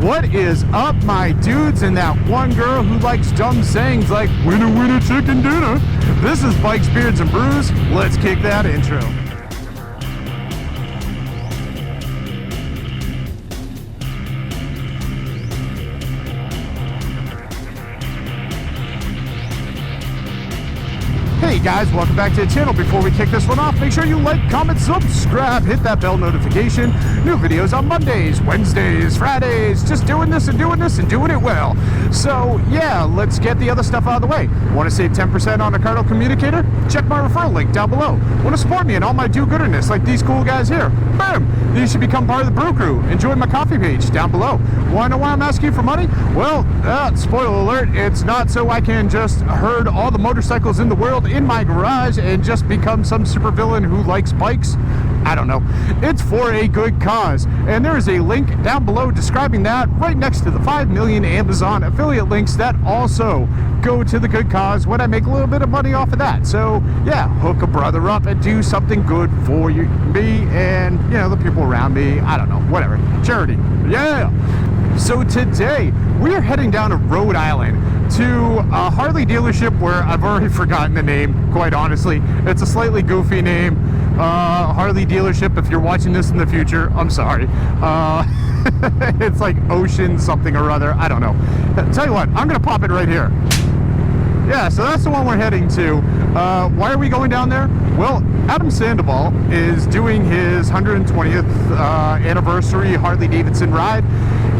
What is up, my dudes, and that one girl who likes dumb sayings like winner, winner, chicken dinner? This is Bikes, Beards, and Brews. Let's kick that intro. Hey guys, welcome back to the channel. Before we kick this one off, make sure you like, comment, subscribe, hit that bell notification. New videos on Mondays, Wednesdays, Fridays, just doing this and doing this and doing it well. So yeah, let's get the other stuff out of the way. Want to save 10% on a Cardinal communicator? Check my referral link down below. Want to support me and all my do-gooderness like these cool guys here? Boom! You should become part of the Brew Crew. Enjoy my coffee page down below. Want to know why I'm asking you for money? Well, spoiler alert, it's not so I can just herd all the motorcycles in the world in my garage and just become some supervillain who likes bikes. I don't know. It's for a good cause, and there is a link down below describing that right next to the 5 million Amazon affiliate links that also go to the good cause when I make a little bit of money off of that. So yeah, hook a brother up and do something good for you, me and, you know, the people around me. I don't know, whatever, charity. Yeah. So today we are heading down to Rhode Island to a Harley dealership where I've already forgotten the name, quite honestly. It's a slightly goofy name. Harley dealership, if you're watching this in the future, I'm sorry. It's like Ocean something or other, I don't know. Tell you what, I'm gonna pop it right here. Yeah, so that's the one we're heading to. Why are we going down there? Well, Adam Sandoval is doing his 120th anniversary Harley-Davidson ride.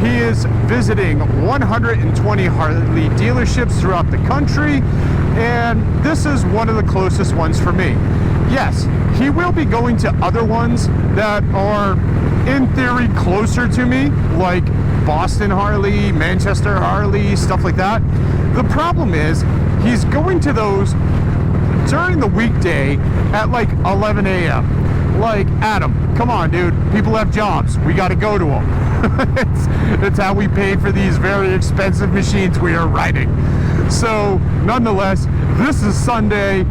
He is visiting 120 Harley dealerships throughout the country, and this is one of the closest ones for me. Yes, he will be going to other ones that are, in theory, closer to me, like Boston Harley, Manchester Harley, stuff like that. The problem is, he's going to those during the weekday at like 11 a.m. Like, Adam, come on, dude. People have jobs. We got to go to them. it's how we pay for these very expensive machines we are riding. So, nonetheless, this is Sunday,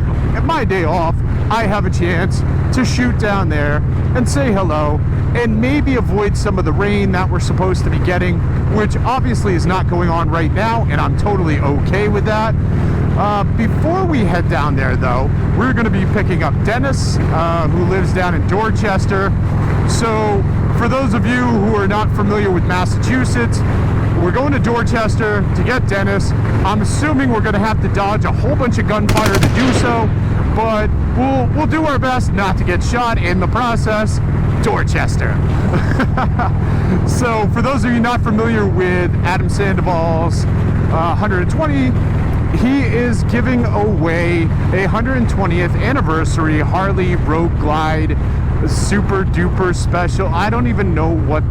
my day off. I have a chance to shoot down there and say hello and maybe avoid some of the rain that we're supposed to be getting, which obviously is not going on right now, and I'm totally okay with that. Before we head down there, though, we're going to be picking up Dennis, who lives down in Dorchester. So, for those of you who are not familiar with Massachusetts, we're going to Dorchester to get Dennis. I'm assuming we're going to have to dodge a whole bunch of gunfire to do so, but we'll do our best not to get shot in the process. Dorchester. So, for those of you not familiar with Adam Sandoval's 120, he is giving away a 120th anniversary Harley Road Glide super duper special. I don't even know what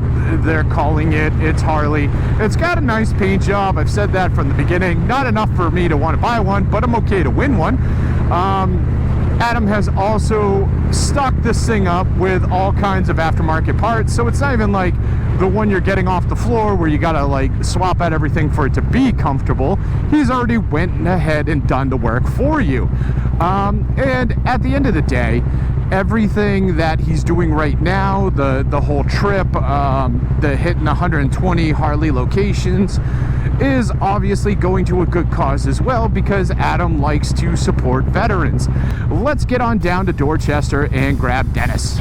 they're calling it. It's Harley. It's got a nice paint job. I've said that from the beginning. Not enough for me to want to buy one, but I'm okay to win one. Adam has also stocked this thing up with all kinds of aftermarket parts, so it's not even like the one you're getting off the floor where you gotta like swap out everything for it to be comfortable. He's already went ahead and done the work for you. And at the end of the day, everything that he's doing right now, the whole trip, the hitting 120 Harley locations, is obviously going to a good cause as well, because Adam likes to support veterans. Let's get on down to Dorchester and grab Dennis.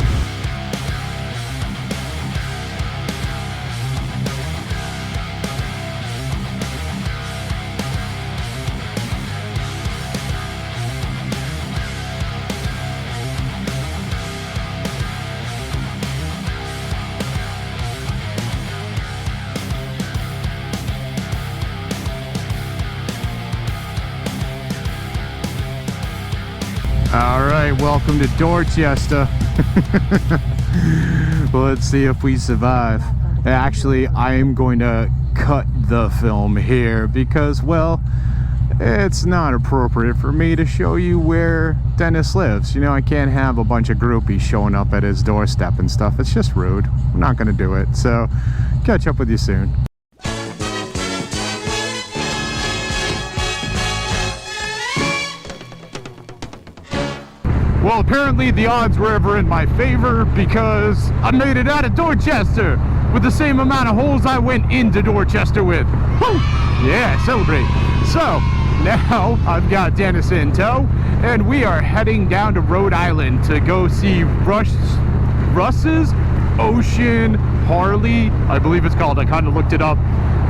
All right, welcome to Dorchester. Let's see if we survive. Actually, I am going to cut the film here because, well, it's not appropriate for me to show you where Dennis lives. You know, I can't have a bunch of groupies showing up at his doorstep and stuff. It's just rude. I'm not going to do it. So, catch up with you soon. Well, apparently the odds were ever in my favor because I made it out of Dorchester. with the same amount of holes I went into Dorchester with. Woo! Yeah, celebrate. So now I've got Dennis in tow, and we are heading down to Rhode Island to go see Russ's Ocean Harley, I believe it's called. I kind of looked it up.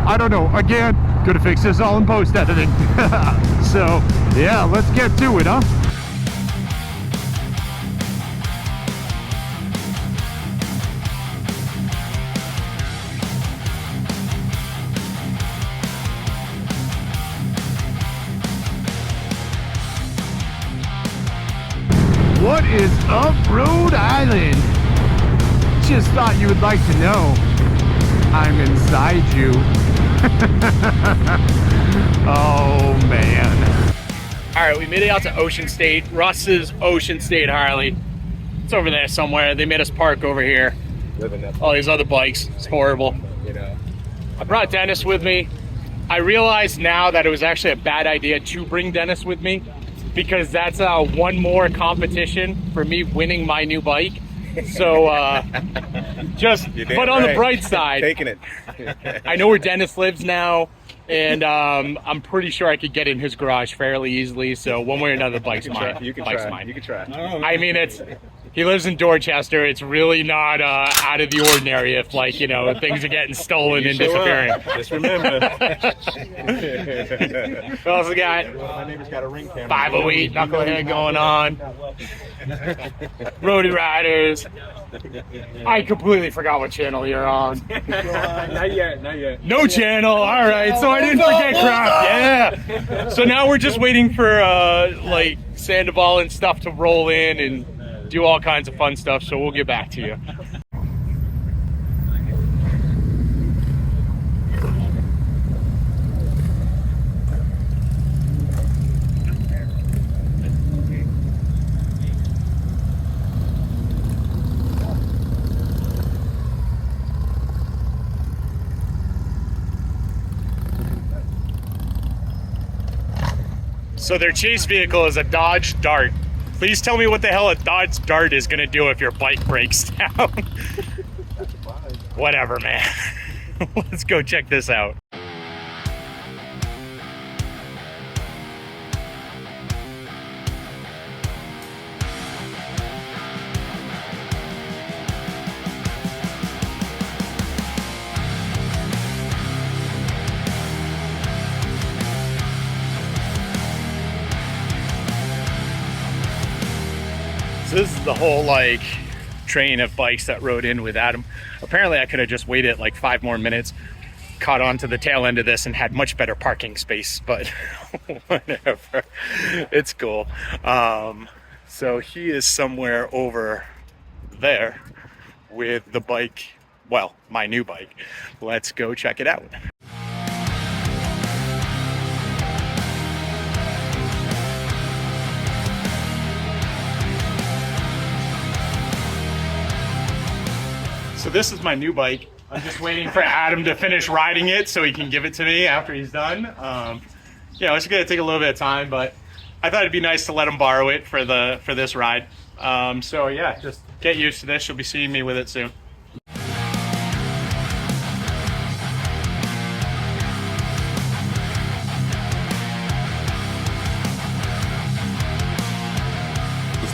I don't know. Again, gonna fix this all in post editing. So yeah, let's get to it, huh? What is up, Rhode Island? Just thought you would like to know I'm inside you. Oh man. All right, we made it out to Ocean State, Russ's Ocean State Harley. It's over there somewhere. They made us park over here. All these other bikes. It's horrible. You know. I brought Dennis with me. I realize now that it was actually a bad idea to bring Dennis with me, because that's one more competition for me winning my new bike. So but on the bright side, taking it. I know where Dennis lives now, and I'm pretty sure I could get in his garage fairly easily. So one way or another, the bike's mine. You can bike's try. mine. You can try. I mean, he lives in Dorchester. It's really not out of the ordinary if, like, you know, things are getting stolen and disappearing. Just remember. We also got My neighbor's got a ring camera. 508 knucklehead going on. Rhode Riders. I completely forgot what channel you're on. Not yet. Not yet. No channel. All right. So I didn't forget crap. Yeah. So now we're just waiting for like Sandoval and stuff to roll in and do all kinds of fun stuff. So we'll get back to you. So their chase vehicle is a Dodge Dart. Please tell me what the hell a Dodge Dart is gonna do if your bike breaks down. Whatever, man. Let's go check this out. So this is the whole like train of bikes that rode in with Adam. Apparently I could have just waited like 5 more minutes, caught on to the tail end of this and had much better parking space, but whatever, it's cool. So he is somewhere over there with the bike, well, my new bike. Let's go check it out. So this is my new bike. I'm just waiting for Adam to finish riding it so he can give it to me after he's done. You know, it's gonna take a little bit of time, but I thought it'd be nice to let him borrow it for this ride. So yeah, just get used to this. You'll be seeing me with it soon.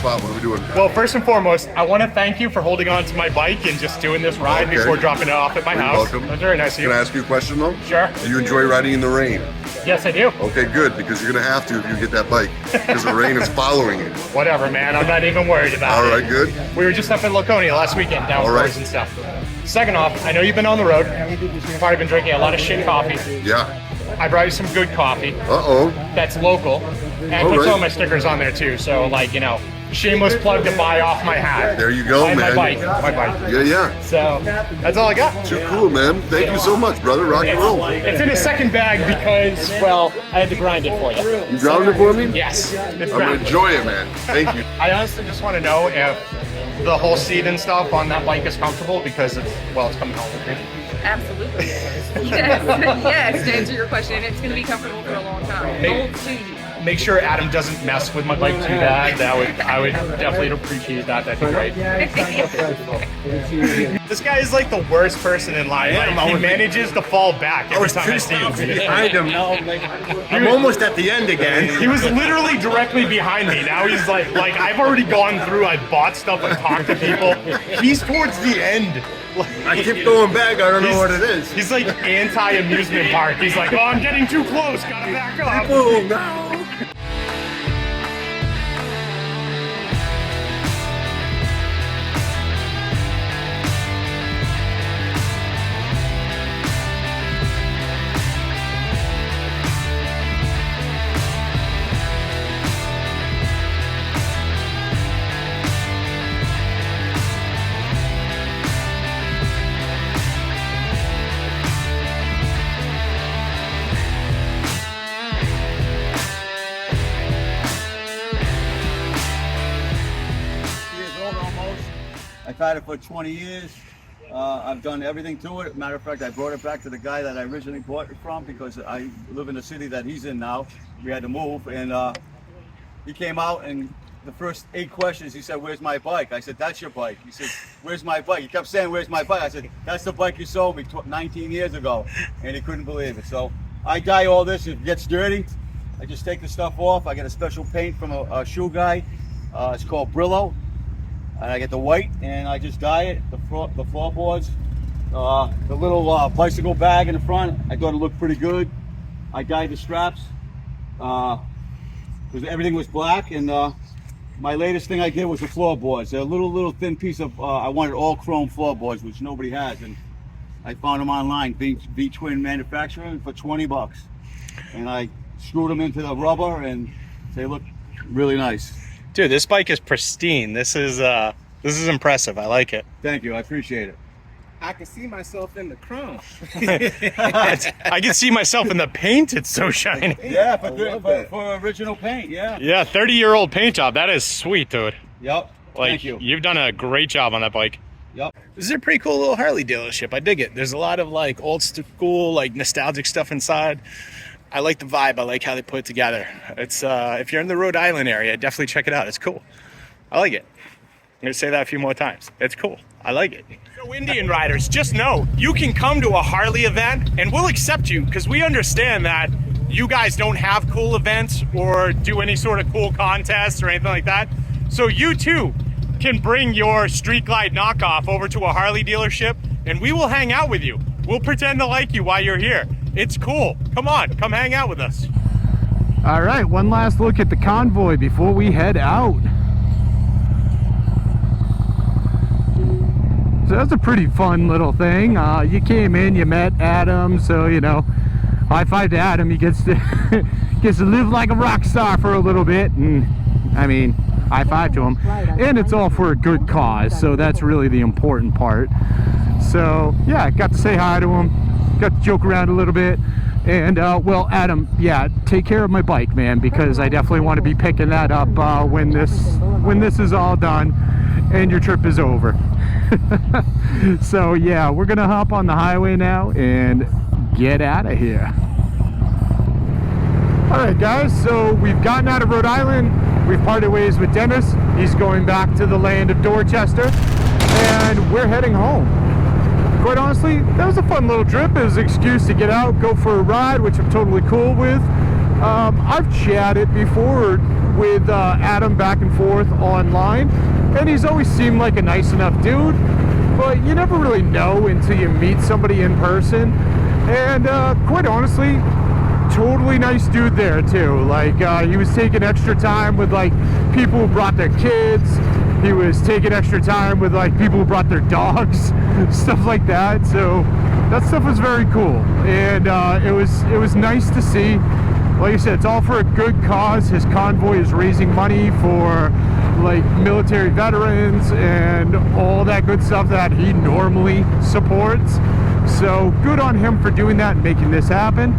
What are we doing? Well, first and foremost, I want to thank you for holding on to my bike and just doing this ride before dropping it off at my house. Welcome. That's very nice of you. Can I ask you a question though? Sure. Do you enjoy riding in the rain? Yes, I do. Okay, good, because you're gonna have to if you get that bike, because the rain is following you. Whatever, man. I'm not even worried about it. All right, good. We were just up in Laconia last weekend, downstairs and stuff. Second off, I know you've been on the road. You've probably been drinking a lot of shit coffee. Yeah. I brought you some good coffee. Uh-oh. That's local. And put some of my stickers on there too. So, like, you know, shameless plug to buy off my hat. There you go, and man. My bike. Yeah, yeah. So, that's all I got. Too cool, man. Thank you so much, brother. Rock and roll. It's in a second bag because, well, I had to grind it for you. You ground it for me? Yes. It's I'm gonna ground. enjoy it, man. Thank you. I honestly just want to know if the whole seat and stuff on that bike is comfortable because it's, well, it's coming home with me. Absolutely. Yes, to answer your question, it's going to be comfortable for a long time. The whole seat. make sure Adam doesn't mess with my bike too bad. I would definitely appreciate that. That'd be great. This guy is like the worst person in line. Like, he manages to fall back every time I see him. I'm almost at the end again. He was literally directly behind me. Now he's like I've already gone through. I bought stuff. I talked to people. He's towards the end. I keep going back. I don't know what it is. He's like anti-amusement park. He's like, oh, I'm getting too close. Gotta back up. Oh no. I've had it for 20 years. I've done everything to it. Matter of fact, I brought it back to the guy that I originally bought it from because I live in the city that he's in now. We had to move, and he came out, and the first 8 questions, he said, "Where's my bike?" I said, "That's your bike." He said, "Where's my bike?" He kept saying, "Where's my bike?" I said, "That's the bike you sold me 19 years ago," and he couldn't believe it. So I dye all this. If it gets dirty, I just take the stuff off. I get a special paint from a shoe guy. It's called Brillo. And I get the white, and I just dye it, the floorboards, the little bicycle bag in the front. I thought it looked pretty good. I dyed the straps because everything was black, and my latest thing I did was the floorboards. They're a little thin piece of, I wanted all chrome floorboards, which nobody has, and I found them online, V-Twin Manufacturing, for 20 bucks. And I screwed them into the rubber, and they look really nice. Dude, this bike is pristine. This is impressive. I like it. Thank you, I appreciate it. I can see myself in the chrome. I can see myself in the paint. It's so shiny. Yeah, for original paint, yeah. Yeah, 30-year-old paint job. That is sweet, dude. Yep. Like, Thank you. You've done a great job on that bike. Yep. This is a pretty cool little Harley dealership. I dig it. There's a lot of like old school, like nostalgic stuff inside. I like the vibe. I like how they put it together. It's if you're in the Rhode Island area, definitely check it out. It's cool. I like it. I'm gonna say that a few more times. It's cool. I like it. So Indian riders, just know you can come to a Harley event and we'll accept you because we understand that you guys don't have cool events or do any sort of cool contests or anything like that. So you too can bring your Street Glide knockoff over to a Harley dealership and we will hang out with you. We'll pretend to like you while you're here. It's cool. Come on, come hang out with us. All right, one last look at the Convoy before we head out. So that's a pretty fun little thing. You came in, you met Adam, so you know, high five to Adam. He gets to gets to live like a rock star for a little bit, and I mean, high five to him. And it's all for a good cause, so that's really the important part. So yeah, got to say hi to him. Got to joke around a little bit, and well, Adam, yeah, take care of my bike, man, because I definitely want to be picking that up when this is all done and your trip is over. So yeah, we're gonna hop on the highway now and get out of here. All right, guys, so we've gotten out of Rhode Island. We've parted ways with Dennis. He's going back to the land of Dorchester, and we're heading home. Quite honestly, that was a fun little trip. It was an excuse to get out, go for a ride, which I'm totally cool with. I've chatted before with Adam back and forth online, and he's always seemed like a nice enough dude, but you never really know until you meet somebody in person. And quite honestly, totally nice dude there too. Like he was taking extra time with like people who brought their kids. He was taking extra time with like people who brought their dogs, stuff like that. So that stuff was very cool, and it was nice to see. Like I said, it's all for a good cause. His convoy is raising money for like military veterans and all that good stuff that he normally supports. So good on him for doing that and making this happen.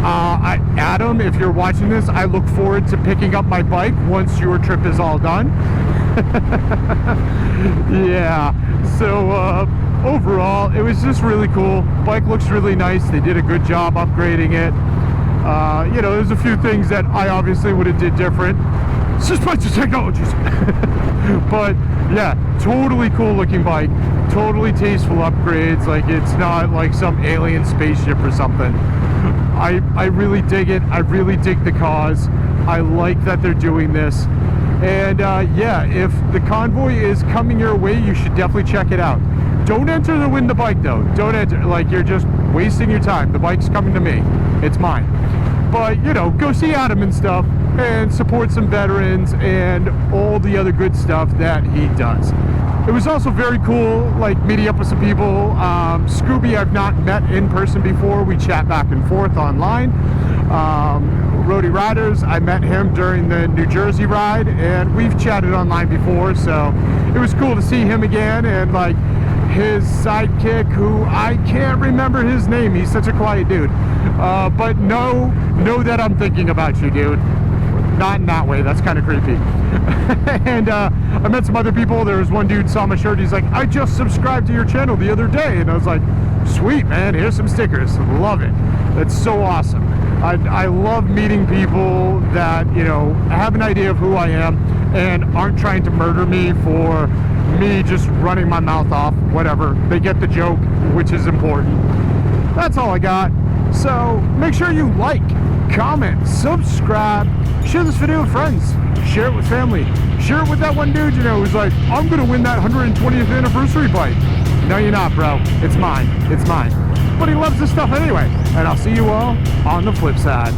Adam, if you're watching this, I look forward to picking up my bike once your trip is all done. Yeah, so overall it was just really cool. Bike looks really nice. They did a good job upgrading it. You know, there's a few things that I obviously would have did different. It's just a bunch of technologies. But yeah, totally cool looking bike, totally tasteful upgrades. Like, it's not like some alien spaceship or something. I really dig it. I really dig the cause. I like that they're doing this. And yeah, if the Convoy is coming your way, you should definitely check it out. Don't enter to win the bike though. Don't enter, like, you're just wasting your time. The bike's coming to me. It's mine. But, you know, go see Adam and stuff and support some veterans and all the other good stuff that he does. It was also very cool, like, meeting up with some people. Scooby I've not met in person before. We chat back and forth online. Rhode Riders, I met him during the New Jersey ride, and we've chatted online before, so it was cool to see him again. And like, his sidekick, who I can't remember his name, he's such a quiet dude, but know that I'm thinking about you, dude. Not in that way, that's kind of creepy. And I met some other people. There was one dude saw my shirt, he's like, I just subscribed to your channel the other day, and I was like, sweet, man, here's some stickers. Love it. That's so awesome. I love meeting people that, you know, have an idea of who I am and aren't trying to murder me for me just running my mouth off, whatever. They get the joke, which is important. That's all I got. So make sure you like, comment, subscribe, share this video with friends, share it with family, share it with that one dude, you know, who's like, I'm gonna win that 120th anniversary bike. No, you're not, bro. It's mine. It's mine. But he loves this stuff anyway. And I'll see you all on the flip side.